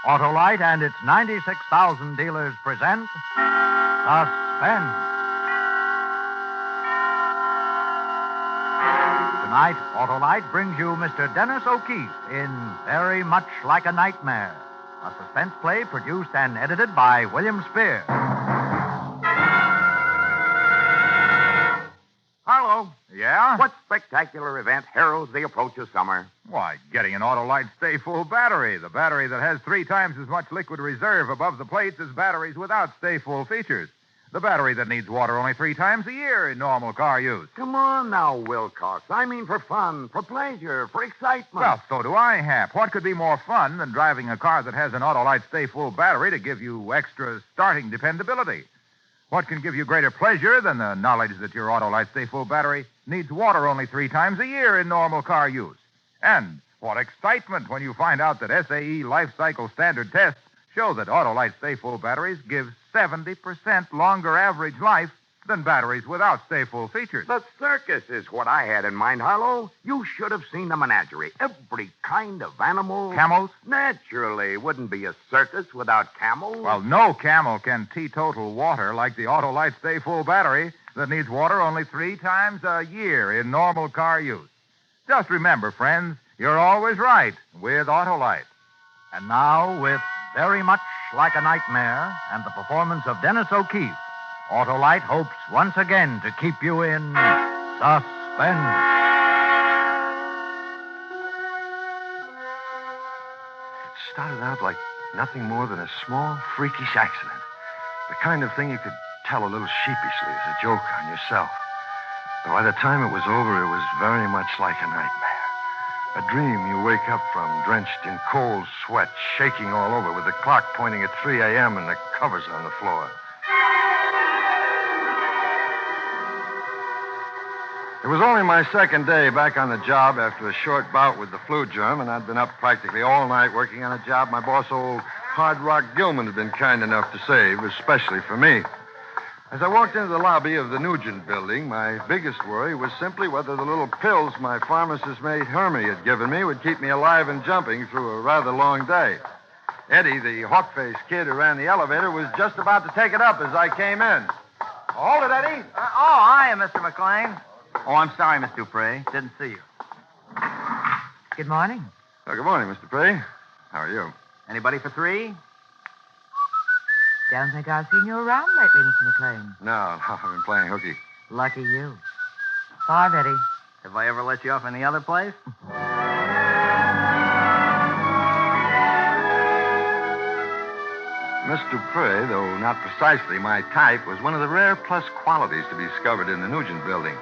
Autolite and its 96,000 dealers present Suspense. Tonight, Autolite brings you Mr. Dennis O'Keefe in Very Much Like a Nightmare, a suspense play produced and edited by William Spear. Harlow, Yeah? what spectacular event heralds the approach of summer? Why, getting an Autolite Stay Full battery. The battery that has 3 times as much liquid reserve above the plates as batteries without Stay Full features. The battery that needs water only 3 times a year in normal car use. Come on now, Wilcox. I mean for fun, for pleasure, for excitement. Well, so do I, Hap. What could be more fun than driving a car that has an Autolite Stay Full battery to give you extra starting dependability? What can give you greater pleasure than the knowledge that your Autolite Stay Full battery needs water only 3 times a year in normal car use? And what excitement when you find out that SAE Life Cycle Standard tests show that Autolite Stay Full batteries give 70% longer average life than batteries without Stay Full features. The circus is what I had in mind, Harlow. You should have seen the menagerie. Every kind of animal. Camels? Naturally. Wouldn't be a circus without camels. Well, no camel can teetotal water like the Autolite Stay Full battery that needs water only 3 times a year in normal car use. Just remember, friends, you're always right with Autolite. And now, with Very Much Like a Nightmare and the performance of Dennis O'Keefe, Autolite hopes once again to keep you in suspense. It started out like nothing more than a small, freakish accident. The kind of thing you could tell a little sheepishly as a joke on yourself. But by the time it was over, it was very much like a nightmare. A dream you wake up from, drenched in cold sweat, shaking all over, with the clock pointing at 3 a.m. and the covers on the floor. It was only my second day back on the job after a short bout with the flu germ, and I'd been up practically all night working on a job my boss, old Hard Rock Gilman, had been kind enough to save, especially for me. As I walked into the lobby of the Nugent building, my biggest worry was simply whether the little pills my pharmacist mate Hermie had given me would keep me alive and jumping through a rather long day. Eddie, the hawk-faced kid who ran the elevator, was just about to take it up as I came in. Hold it, Eddie. Hiya, Mr. McLean. Oh, I'm sorry, Miss Dupree. Didn't see you. Good morning. Oh, good morning, Mr. Dupree. How are you? Anybody for 3? Don't think I've seen you around lately, Mr. McLean. No, I've been playing hooky. Lucky you. 5, Eddie. Have I ever let you off any other place? Miss Dupree, though not precisely my type, was one of the rare plus qualities to be discovered in the Nugent building.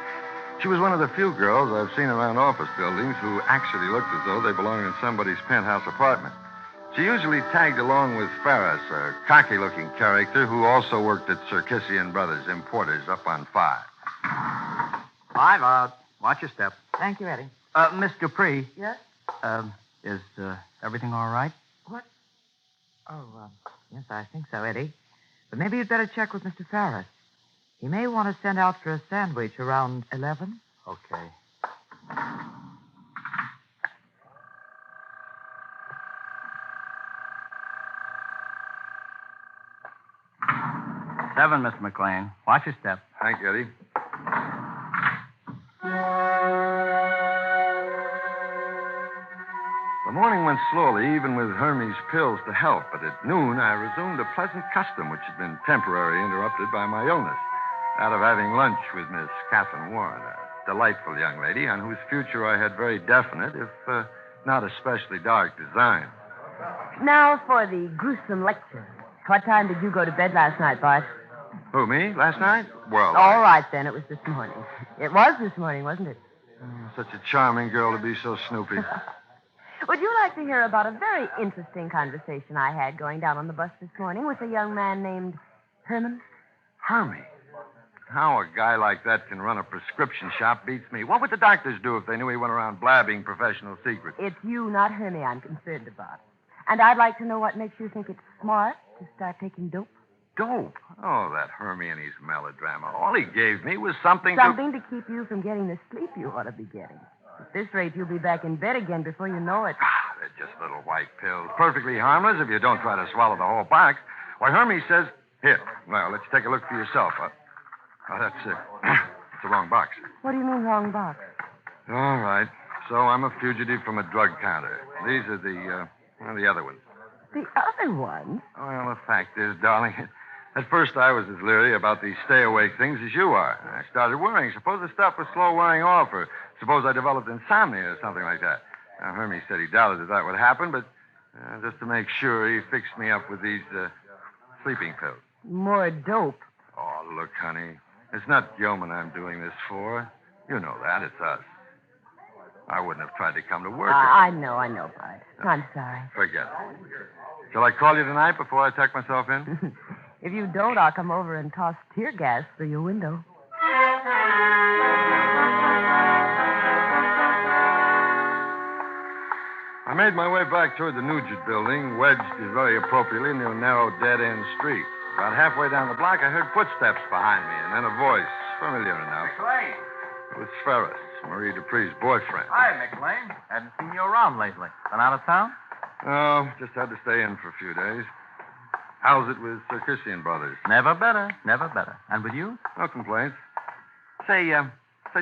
She was one of the few girls I've seen around office buildings who actually looked as though they belonged in somebody's penthouse apartment. She usually tagged along with Ferris, a cocky-looking character who also worked at Circassian Brothers Importers up on 5. 5 out. Watch your step. Thank you, Eddie. Miss Dupree. Yes? Is everything all right? What? Oh, yes, I think so, Eddie. But maybe you'd better check with Mr. Ferris. He may want to send out for a sandwich around 11. Okay. Seven, Mr. McLean. Watch your step. Thank you, Eddie. The morning went slowly, even with Hermie's pills to help, but at noon I resumed a pleasant custom which had been temporarily interrupted by my illness, that of having lunch with Miss Catherine Warren, a delightful young lady on whose future I had very definite, if not especially dark, designs. Now for the gruesome lecture. What time did you go to bed last night, Bart? Who, me? Last night? Well, All right, then. It was this morning. It was this morning, wasn't it? Such a charming girl to be so snoopy. Would you like to hear about a very interesting conversation I had going down on the bus this morning with a young man named Herman? Hermie? How a guy like that can run a prescription shop beats me. What would the doctors do if they knew he went around blabbing professional secrets? It's you, not Hermie, I'm concerned about. And I'd like to know what makes you think it's smart to start taking dope. Dope? Oh, that Hermie and his melodrama. All he gave me was something to keep you from getting the sleep you ought to be getting. At this rate, you'll be back in bed again before you know it. They're just little white pills. Perfectly harmless if you don't try to swallow the whole box. Why, Hermes says... Here, well, let's take a look for yourself. That's the wrong box. What do you mean, wrong box? All right. So I'm a fugitive from a drug counter. These are the other ones. The other one? Well, the fact is, darling, at first I was as leery about these stay-awake things as you are. I started worrying. Suppose the stuff was slow wearing off, or suppose I developed insomnia or something like that. Now, Hermes said he doubted that would happen, but just to make sure, he fixed me up with these sleeping pills. More dope. Oh, look, honey. It's not Gilman I'm doing this for. You know that. It's us. I wouldn't have tried to come to work. I know, Bud. I'm sorry. Forget it. Shall I call you tonight before I tuck myself in? If you don't, I'll come over and toss tear gas through your window. I made my way back toward the Nugent building, wedged very appropriately near a narrow dead-end street. About halfway down the block, I heard footsteps behind me, and then a voice, familiar enough. McLean. It was Ferris, Marie Dupree's boyfriend. Hi, McLean. Hadn't seen you around lately. Been out of town? No, just had to stay in for a few days. How's it with Sarkisian Brothers? Never better. Never better. And with you? No complaints. Say,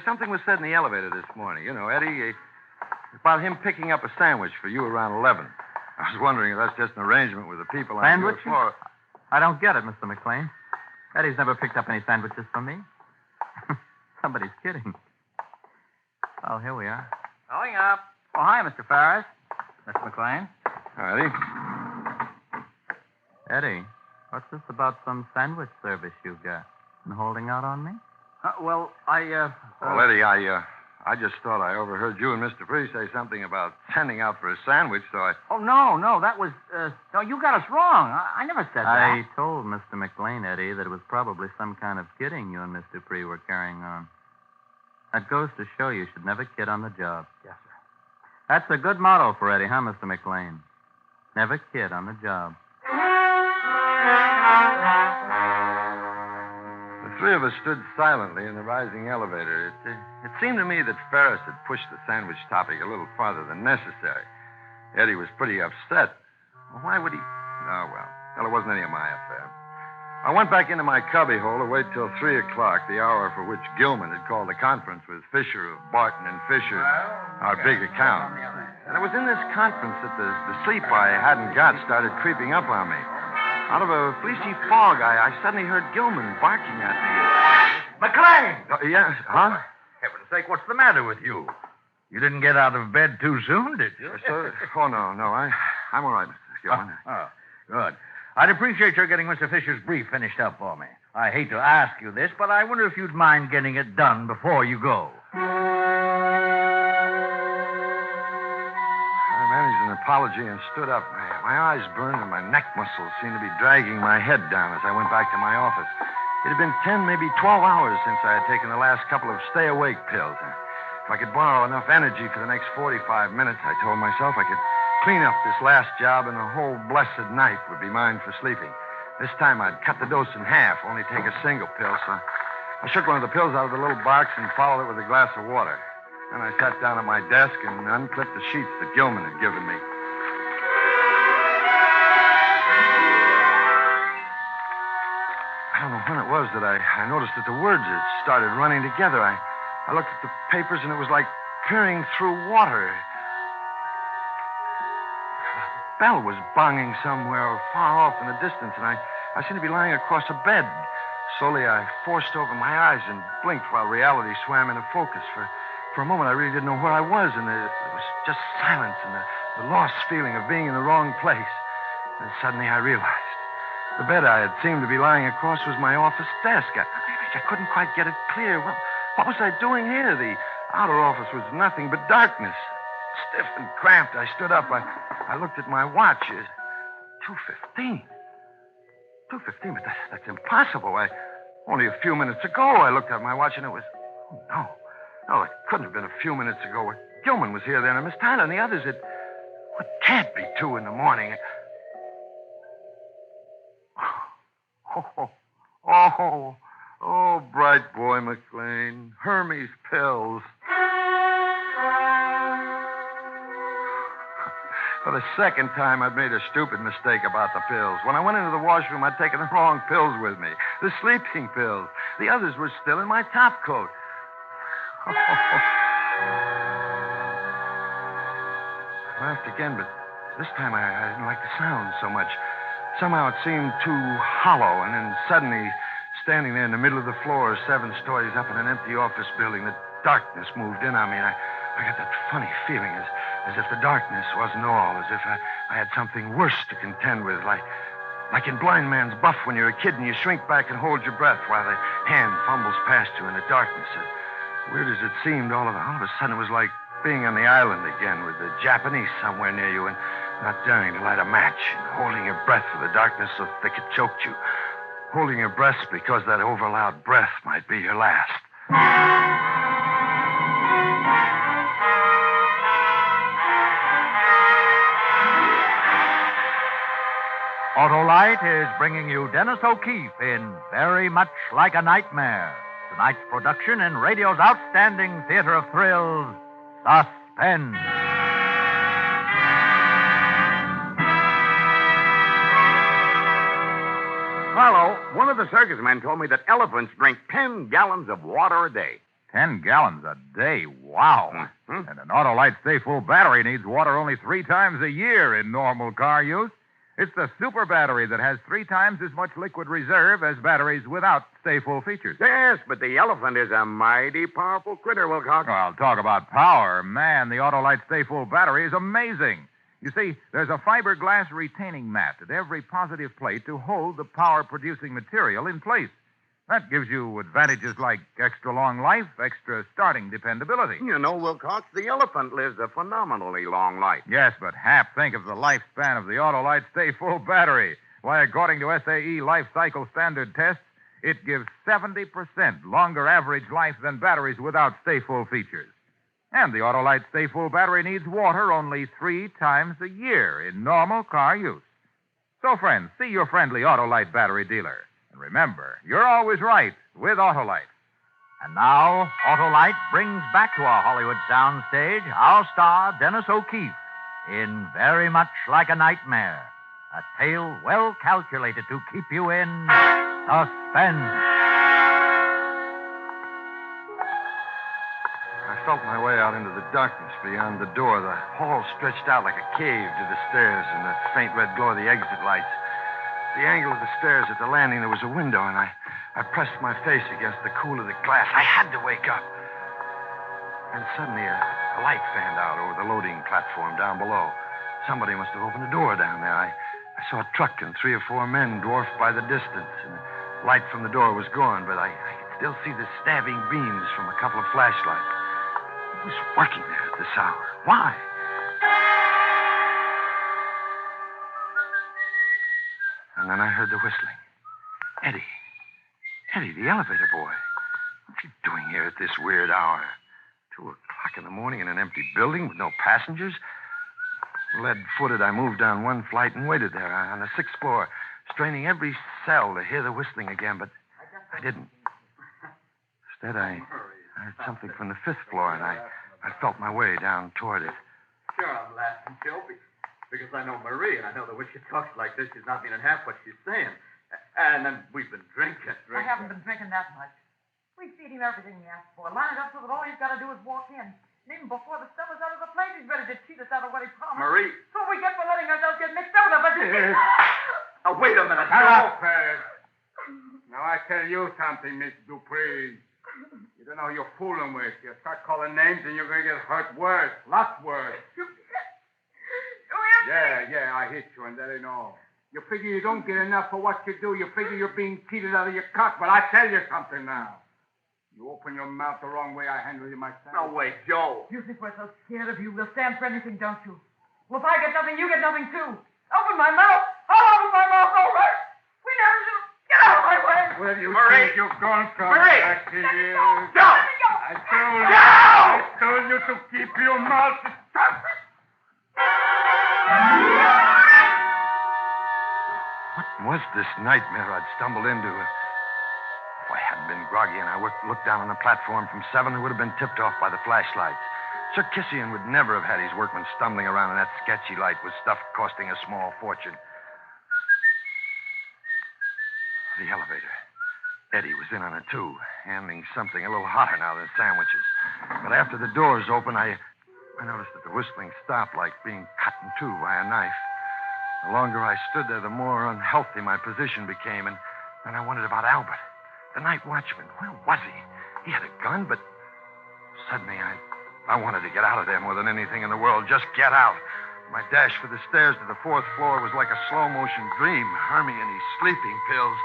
something was said in the elevator this morning. You know, Eddie, about him picking up a sandwich for you around 11. I was wondering if that's just an arrangement with the people on your Sandwiches? floor. I don't get it, Mr. McLean. Eddie's never picked up any sandwiches for me. Somebody's kidding. Oh, here we are. Going up. Oh, hi, Mr. Ferris. Mr. McLean. Hi, Eddie. Eddie, what's this about some sandwich service you've got? And holding out on me? Well, Eddie, I just thought I overheard you and Mr. Free say something about sending out for a sandwich, so I... Oh, no, that was... No, you got us wrong. I never said that. I told Mr. McLean, Eddie, that it was probably some kind of kidding you and Mr. Dupree were carrying on. That goes to show you should never kid on the job. Yes, sir. That's a good motto for Eddie, huh, Mr. McLean? Never kid on the job. The three of us stood silently in the rising elevator. It seemed to me that Ferris had pushed the sandwich topic a little farther than necessary. Eddie was pretty upset. Well, why would he... Oh, well, it wasn't any of my affair. I went back into my cubbyhole to wait till 3 o'clock, the hour for which Gilman had called a conference with Fisher of Barton and Fisher, our big account. And it was in this conference that the sleep I hadn't got started creeping up on me. Out of a fleecy fog, I suddenly heard Gilman barking at me. McLean! Yes, huh? Heaven's sake, what's the matter with you? You didn't get out of bed too soon, did you? Oh, no. I'm all right, Mr. Gilman. Oh, good. I'd appreciate your getting Mr. Fisher's brief finished up for me. I hate to ask you this, but I wonder if you'd mind getting it done before you go. I managed an apology and stood up. My eyes burned and my neck muscles seemed to be dragging my head down as I went back to my office. It had been 10, maybe 12 hours since I had taken the last couple of stay-awake pills. If I could borrow enough energy for the next 45 minutes, I told myself I could clean up this last job and the whole blessed night would be mine for sleeping. This time I'd cut the dose in half, only take a single pill, so I shook one of the pills out of the little box and followed it with a glass of water. Then I sat down at my desk and unclipped the sheets that Gilman had given me. I don't know when it was that I noticed that the words had started running together. I looked at the papers and it was like peering through water. The bell was bonging somewhere far off in the distance, and I seemed to be lying across a bed. Slowly, I forced open my eyes and blinked while reality swam into focus. For a moment, I really didn't know where I was, and there was just silence and the lost feeling of being in the wrong place. And suddenly, I realized the bed I had seemed to be lying across was my office desk. I couldn't quite get it clear. What was I doing here? The outer office was nothing but darkness. Stiff and cramped, I stood up. I looked at my watch. 2:15. 2:15, but that's impossible. Only a few minutes ago, I looked at my watch and it was... Oh, no, it couldn't have been a few minutes ago. Gilman was here then, and Miss Tyler and the others. It can't be 2 in the morning. Oh, bright boy McLean. Hermes pills. For the second time, I'd made a stupid mistake about the pills. When I went into the washroom, I'd taken the wrong pills with me. The sleeping pills. The others were still in my top coat. I laughed again, but this time I didn't like the sound so much. Somehow it seemed too hollow, and then suddenly, standing there in the middle of the floor, 7 stories up in an empty office building, the darkness moved in on me, and I got that funny feeling as if the darkness wasn't all, as if I had something worse to contend with, like in blind man's buff when you're a kid and you shrink back and hold your breath while the hand fumbles past you in the darkness. As weird as it seemed, all of a sudden it was like being on the island again with the Japanese somewhere near you and not daring to light a match and holding your breath for the darkness so thick it choked you. Holding your breath because that overloud breath might be your last. Autolite is bringing you Dennis O'Keefe in Very Much Like a Nightmare. Tonight's production in radio's outstanding theater of thrills, Suspense. Carlo, one of the circus men told me that elephants drink 10 gallons of water a day. 10 gallons a day. Wow. Mm-hmm. And an Autolite Stay Full battery needs water only 3 times a year in normal car use. It's the super battery that has 3 times as much liquid reserve as batteries without Stay Full features. Yes, but the elephant is a mighty powerful critter, Wilcox. Well, talk about power. Man, the Autolite Stay Full battery is amazing. You see, there's a fiberglass retaining mat at every positive plate to hold the power-producing material in place. That gives you advantages like extra long life, extra starting dependability. You know, Wilcox, the elephant lives a phenomenally long life. Yes, but Hap, think of the lifespan of the Autolite Stay Full battery. Why, according to SAE life cycle standard tests, it gives 70% longer average life than batteries without Stay Full features. And the Autolite Stay Full battery needs water only 3 times a year in normal car use. So, friends, see your friendly Autolite battery dealer. And remember, you're always right with Autolite. And now, Autolite brings back to our Hollywood soundstage our star, Dennis O'Keefe, in Very Much Like a Nightmare, a tale well calculated to keep you in suspense. I felt my way out into the darkness beyond the door. The hall stretched out like a cave to the stairs and the faint red glow of the exit lights. The angle of the stairs at the landing, there was a window, and I pressed my face against the cool of the glass. I had to wake up. And suddenly a light fanned out over the loading platform down below. Somebody must have opened a door down there. I saw a truck and 3 or 4 men dwarfed by the distance, and the light from the door was gone, but I could still see the stabbing beams from a couple of flashlights. Who was working there at this hour? Why? And then I heard the whistling. Eddie, the elevator boy. What's he doing here at this weird hour? 2 o'clock in the morning in an empty building with no passengers? Lead-footed, I moved down 1 flight and waited there on the 6th floor, straining every cell to hear the whistling again, but I didn't. Instead, I heard something from the 5th floor, and I felt my way down toward it. Sure, I'm laughing, Joe, because I know Marie, and I know that when she talks like this, she's not meaning half what she's saying. And then we've been drinking. I haven't been drinking that much. We feed him everything he asks for. Line it up so that all he's got to do is walk in. And even before the stuff is out of the plate, he's ready to cheat us out of what he promised. Marie. So we get for letting ourselves get mixed up with a bunch of... Now, wait a minute. Hello, Ferris. Now, I tell you something, Miss Dupree. You don't know who you're fooling with. You start calling names and you're going to get hurt worse. Lots worse. Yeah, I hit you, and that ain't all. You figure you don't get enough for what you do. You figure you're being cheated out of your cut. But I tell you something now. You open your mouth the wrong way, I handle you myself. No, wait, Joe. You think we're so scared of you? We'll stand for anything, don't you? Well, if I get nothing, you get nothing, too. Open my mouth. I'll open my mouth, all right. We never should... Get out of my way. Where do you Marie. think you're going from? Marie. Back here. Joe. I told you to keep your mouth shut. What was this nightmare I'd stumbled into? If I hadn't been groggy and I looked down on the platform from 7, I would have been tipped off by the flashlights. Sarkissian would never have had his workmen stumbling around in that sketchy light with stuff costing a small fortune. The elevator. Eddie was in on it, too, handling something a little hotter now than sandwiches. But after the doors opened, I noticed that the whistling stopped like being cut in two by a knife. The longer I stood there, the more unhealthy my position became, and then I wondered about Albert, the night watchman. Where was he? He had a gun, but suddenly I wanted to get out of there more than anything in the world. Just get out. My dash for the stairs to the fourth floor was like a slow-motion dream. Hermie and his sleeping pills.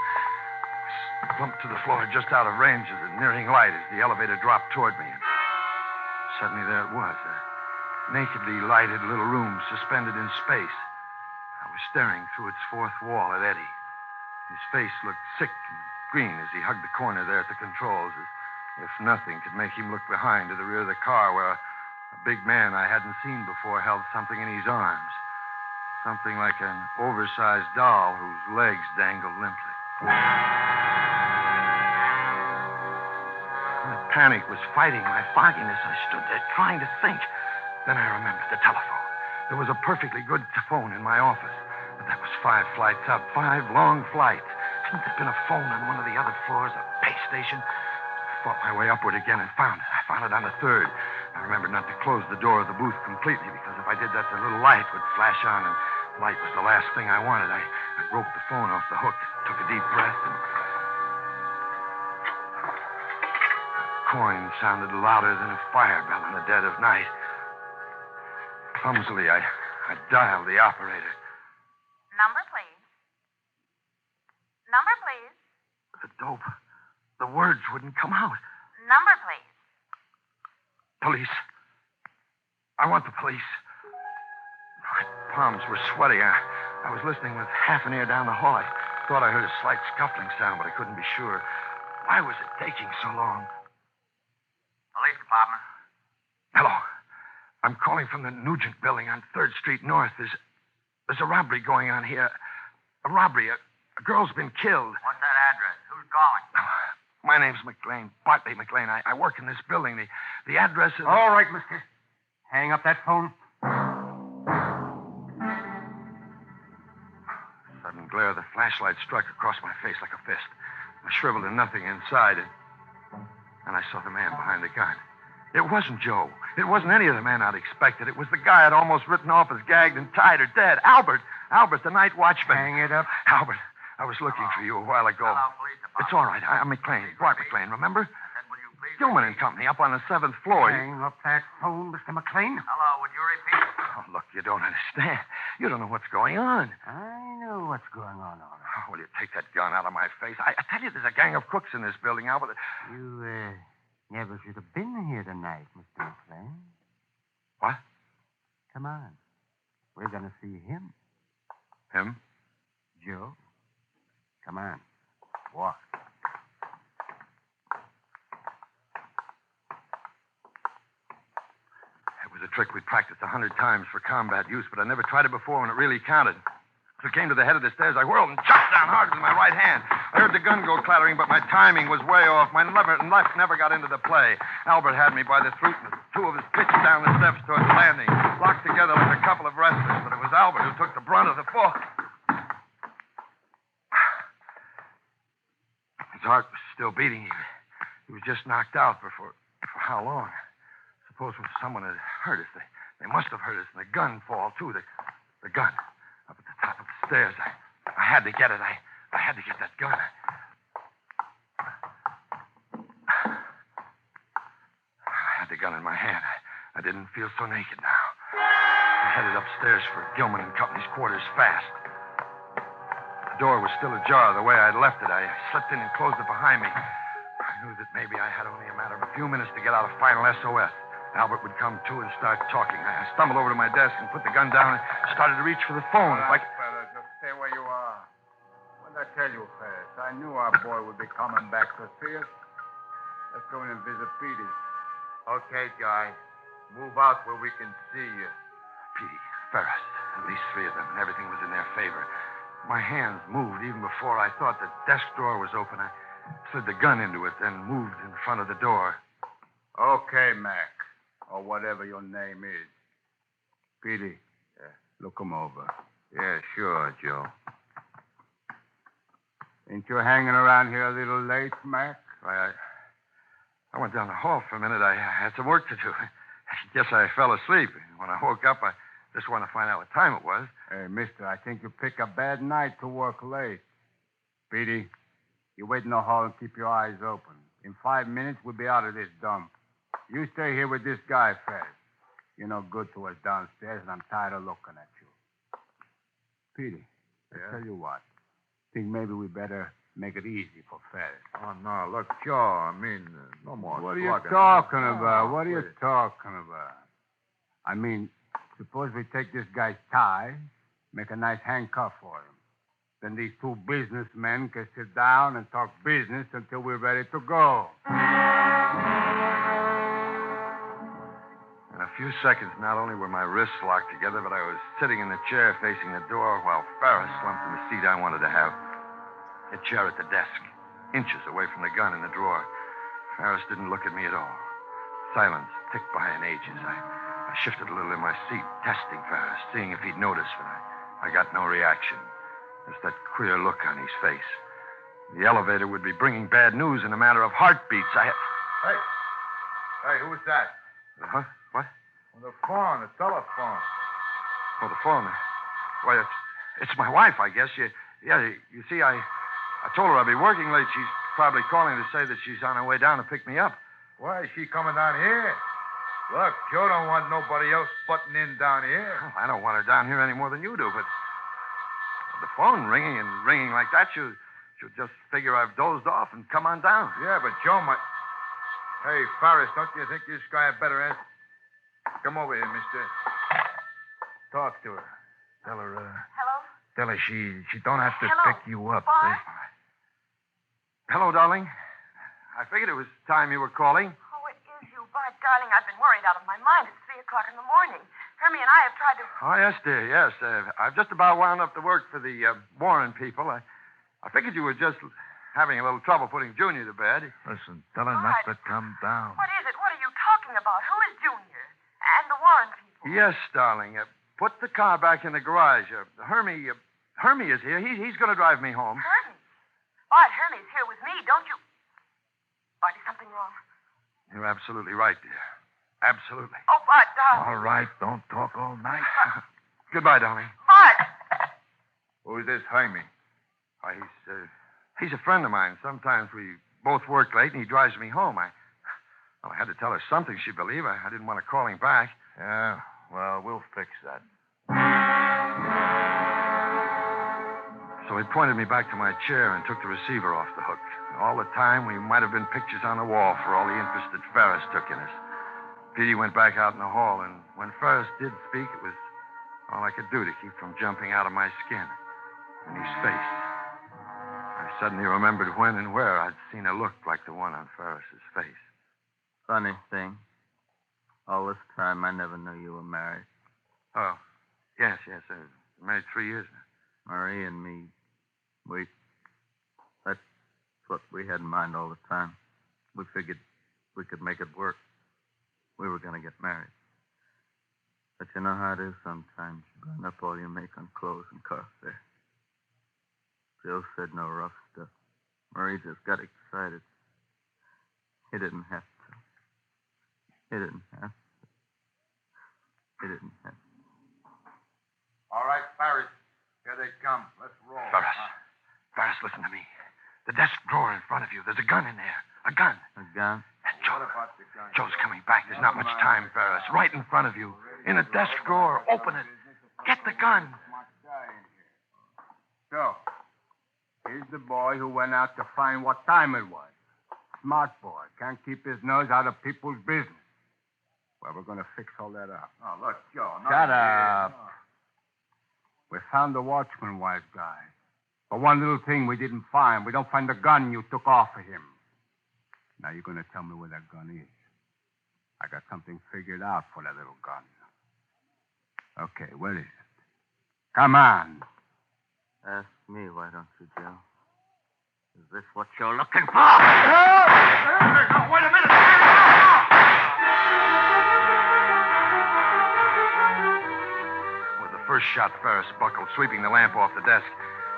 I slumped to the floor just out of range of the nearing light as the elevator dropped toward me. And suddenly there it was, a nakedly lighted little room suspended in space. I was staring through its fourth wall at Eddie. His face looked sick and green as he hugged the corner there at the controls, as if nothing could make him look behind to the rear of the car where a big man I hadn't seen before held something in his arms. Something like an oversized doll whose legs dangled limply. My panic was fighting my fogginess. I stood there trying to think. Then I remembered the telephone. There was a perfectly good phone in my office. But that was 5 flights up, 5 long flights. Hadn't there been a phone on one of the other floors, a base station? I fought my way upward again and found it. I found it on the 3rd. I remembered not to close the door of the booth completely because if I did that, the little light would flash on, and light was the last thing I wanted. I roped the phone off the hook, took a deep breath, and the coin sounded louder than a fire bell in the dead of night. Clumsily, I dialed the operator. Number, please. Number, please. The dope. The words wouldn't come out. Number, please. Police. I want the police. My palms were sweaty. I was listening with half an ear down the hall. I thought I heard a slight scuffling sound, but I couldn't be sure. Why was it taking so long? Police department. Hello. I'm calling from the Nugent building on 3rd Street North. There's a robbery going on here. A robbery. A girl's been killed. What's that address? Who's calling? My name's McLean. Bartley McLean. I work in this building. The address is... All right, mister. Hang up that phone. Sudden glare of the flashlight struck across my face like a fist. I shriveled to nothing inside, and I saw the man behind the gun. It wasn't Joe. It wasn't any of the men I'd expected. It was the guy I'd almost written off as gagged and tied or dead. Albert, the night watchman. Hang it up. Albert, I was looking for you a while ago. Hello, police department. It's all right. I'm McLean. Bart McLean, remember? I said, will you please... Gilman and Company up on the 7th floor. Hang up that phone, Mr. McLean. Hello, would you repeat? Oh, look, you don't understand. You don't know what's going on. I know what's going on, all right. Oh, will you take that gun out of my face? I tell you, there's a gang of crooks in this building, Albert. You, never should have been here tonight, Mr. McLean. What? Come on. We're going to see him. Him? Joe. Come on. Walk. It was a trick we practiced 100 times for combat use, but I never tried it before when it really counted. As I came to the head of the stairs, I whirled and chopped down hard with my right hand. I heard the gun go clattering, but my timing was way off. My left never got into the play. Albert had me by the throat, and the two of us pitched down the steps toward the landing, locked together like a couple of wrestlers, but it was Albert who took the brunt of the fall. His heart was still beating. He was just knocked out, but for how long? Suppose if someone had heard us. They must have heard us, and the gun fall, too. The gun. Up at the top of the stairs. I had to get it. I had to get that gun. I had the gun in my hand. I didn't feel so naked now. I headed upstairs for Gilman and Company's quarters fast. The door was still ajar the way I'd left it. I slipped in and closed it behind me. I knew that maybe I had only a matter of a few minutes to get out a final SOS. Albert would come to and start talking. I stumbled over to my desk and put the gun down and started to reach for the phone. All right, fellas, just stay where you are. What did I tell you, Ferris? I knew our boy would be coming back to see us. Let's go in and visit Petey. Okay, guys. Move out where we can see you. Petey, Ferris, at least 3 of them, and everything was in their favor. My hands moved even before I thought the desk drawer was open. I slid the gun into it, then moved in front of the door. Okay, Mac. or whatever your name is. Petey. Yeah. Look him over. Yeah, sure, Joe. Ain't you hanging around here a little late, Mac? I went down the hall for a minute. I had some work to do. I guess I fell asleep. When I woke up, I just wanted to find out what time it was. Hey, mister, I think you picked a bad night to work late. Petey, you wait in the hall and keep your eyes open. In 5 minutes, we'll be out of this dump. You stay here with this guy, Fez. You're no good to us downstairs, and I'm tired of looking at you. Petey, I tell you what. Think maybe we better make it easy for Fez. Oh, no. Look, Joe, I mean, no more What are you slugging. talking about? What are you please. talking about? I mean, suppose we take this guy's tie, make a nice handcuff for him. Then these two businessmen can sit down and talk business until we're ready to go. In a few seconds, not only were my wrists locked together, but I was sitting in the chair facing the door while Ferris slumped in the seat I wanted to have. A chair at the desk, inches away from the gun in the drawer. Ferris didn't look at me at all. Silence ticked by in ages. I shifted a little in my seat, testing Ferris, seeing if he'd notice, but I got no reaction. Just that queer look on his face. The elevator would be bringing bad news in a matter of heartbeats. Hey, who's that? Huh? What? On the phone, the telephone. Oh, the phone. Why, it's my wife, I guess. You see, I told her I'd be working late. She's probably calling to say that she's on her way down to pick me up. Why is she coming down here? Look, Joe don't want nobody else butting in down here. Well, I don't want her down here any more than you do, but the phone ringing and ringing like that, she'll just figure I've dozed off and come on down. Yeah, but Joe might... Hey, Ferris, don't you think this guy had better answer? Come over here, mister. Talk to her. Tell her, Hello? Tell her she don't have to Hello, pick you up. Bart? See? Hello, darling. I figured it was time you were calling. Oh, it is you, Bart, darling. I've been worried out of my mind. It's 3 o'clock in the morning. Hermie and I have tried to... Oh, yes, dear, yes. I've just about wound up the work for the Warren people. I figured you were just having a little trouble putting Junior to bed. Listen, tell her not to come down. What is it? What are you talking about? Who is Junior? And the Warren people? Yes, darling. Put the car back in the garage. Hermie is here. He's going to drive me home. Hermie? Bart, Hermie's here with me. Don't you... Bart, is something wrong? You're absolutely right, dear. Absolutely. Oh, Bart, darling. All right, don't talk all night. Goodbye, darling. Bart! Who's this Jaime? Why, he's a friend of mine. Sometimes we both work late, and he drives me home. I had to tell her something she'd believe. I didn't want to call him back. Yeah, well, we'll fix that. So he pointed me back to my chair and took the receiver off the hook. All the time, we might have been pictures on the wall for all the interest that Ferris took in us. Petey went back out in the hall, and when Ferris did speak, it was all I could do to keep from jumping out of my skin. In his face. I suddenly remembered when and where I'd seen a look like the one on Ferris's face. Funny thing. All this time, I never knew you were married. Oh, yes. I was married 3 years now. Marie and me, that's what we had in mind all the time. We figured we could make it work. We were going to get married. But you know how it is sometimes. You burn up all you make on clothes and car fare. Joe said no rough stuff. Marie just got excited. He didn't have to. He didn't have to. All right, Ferris. Here they come. Let's roll. Ferris, listen to me. The desk drawer in front of you. There's a gun in there. A gun. A gun? And Joe, What about the gun? Joe's coming back. There's not much time, Ferris. Right in front of you. In a desk drawer. Open it. Get the gun. So, here's the boy who went out to find what time it was. Smart boy. Can't keep his nose out of people's business. Well, we're going to fix all that up. Oh, look, Joe. Shut up. We found the watchman wife guy. But one little thing we didn't find. We don't find the gun you took off of him. Now you're going to tell me where that gun is. I got something figured out for that little gun. Okay, where is it? Come on. Ask me, why don't you, Joe? Is this what you're looking for? Wait a minute. first shot, Ferris buckled, sweeping the lamp off the desk.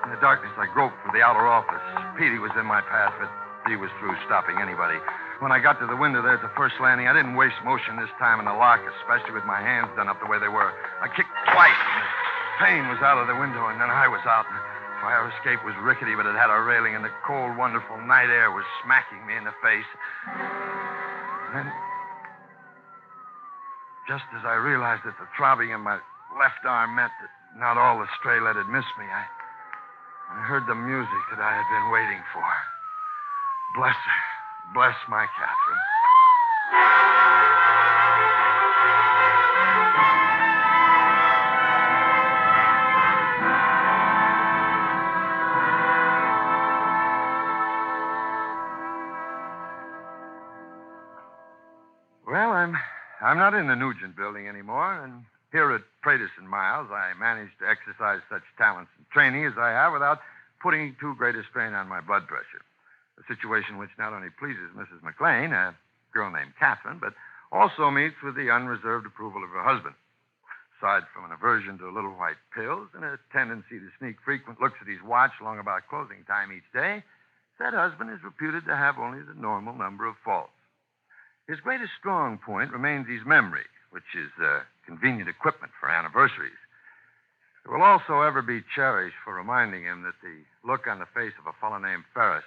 In the darkness, I groped for the outer office. Petey was in my path, but he was through stopping anybody. When I got to the window there at the first landing, I didn't waste motion this time in the lock, especially with my hands done up the way they were. I kicked twice, and the pane was out of the window, and then I was out. The fire escape was rickety, but it had a railing, and the cold, wonderful night air was smacking me in the face. And then, just as I realized that the throbbing in my left arm meant that not all the stray lead had missed me, I heard the music that I had been waiting for. Bless her. Bless my Catherine. Well, I'm not in the Nugent building anymore, and here at Pratis and Miles, I manage to exercise such talents and training as I have without putting too great a strain on my blood pressure. A situation which not only pleases Mrs. McLean, a girl named Catherine, but also meets with the unreserved approval of her husband. Aside from an aversion to little white pills and a tendency to sneak frequent looks at his watch long about closing time each day, that husband is reputed to have only the normal number of faults. His greatest strong point remains his memory, which is convenient equipment for anniversaries. It will also ever be cherished for reminding him that the look on the face of a fellow named Ferris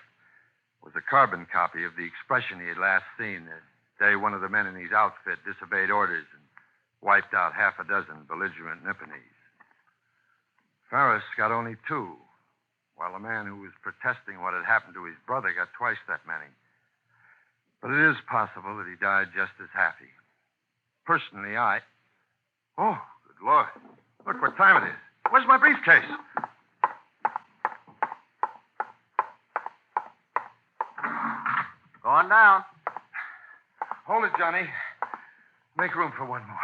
was a carbon copy of the expression he had last seen the day one of the men in his outfit disobeyed orders and wiped out half a dozen belligerent Nipponese. Ferris got only 2, while the man who was protesting what had happened to his brother got twice that many. But it is possible that he died just as happy. Personally, Oh, good Lord. Look what time it is. Where's my briefcase? Going down. Hold it, Johnny. Make room for one more.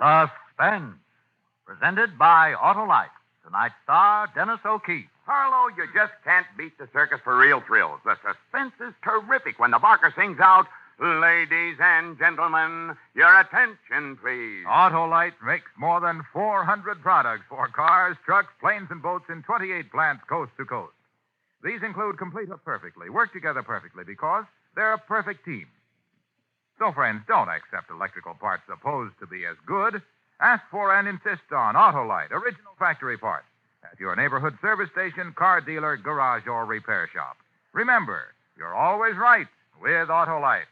Suspense, presented by Autolite. Tonight's star, Dennis O'Keefe. Harlow, you just can't beat the circus for real thrills. The suspense is terrific when the barker sings out, "Ladies and gentlemen, your attention, please." Autolite makes more than 400 products for cars, trucks, planes, and boats in 28 plants coast to coast. These include complete or perfectly, work together perfectly because they're a perfect team. So, friends, don't accept electrical parts supposed to be as good. Ask for and insist on Autolite, original factory parts, at your neighborhood service station, car dealer, garage, or repair shop. Remember, you're always right with Autolite.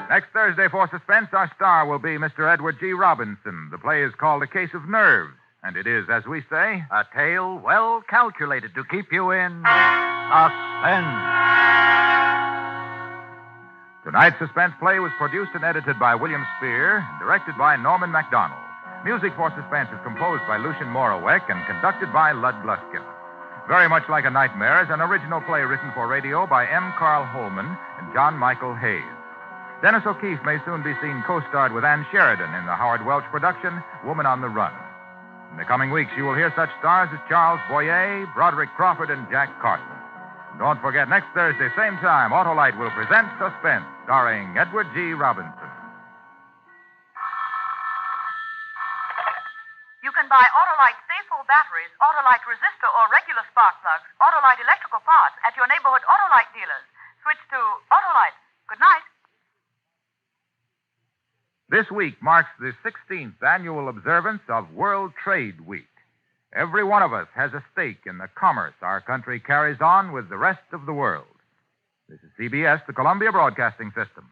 Next Thursday for Suspense, our star will be Mr. Edward G. Robinson. The play is called A Case of Nerves, and it is, as we say, A tale well calculated to keep you in suspense. Tonight's Suspense play was produced and edited by William Spear and directed by Norman MacDonald. Music for Suspense is composed by Lucien Moraweck and conducted by Lud Gluskin. Very Much Like a Nightmare is an original play written for radio by M. Carl Holman and John Michael Hayes. Dennis O'Keefe may soon be seen co-starred with Ann Sheridan in the Howard Welch production, Woman on the Run. In the coming weeks, you will hear such stars as Charles Boyer, Broderick Crawford, and Jack Carson. And don't forget, next Thursday, same time, Autolite will present Suspense, starring Edward G. Robinson. You can buy Autolite Stay-Full batteries, Autolite resistor or regular spark plugs, Autolite electrical parts at your neighborhood Autolite dealers. Switch to Autolite. Good night. This week marks the 16th annual observance of World Trade Week. Every one of us has a stake in the commerce our country carries on with the rest of the world. This is CBS, the Columbia Broadcasting System.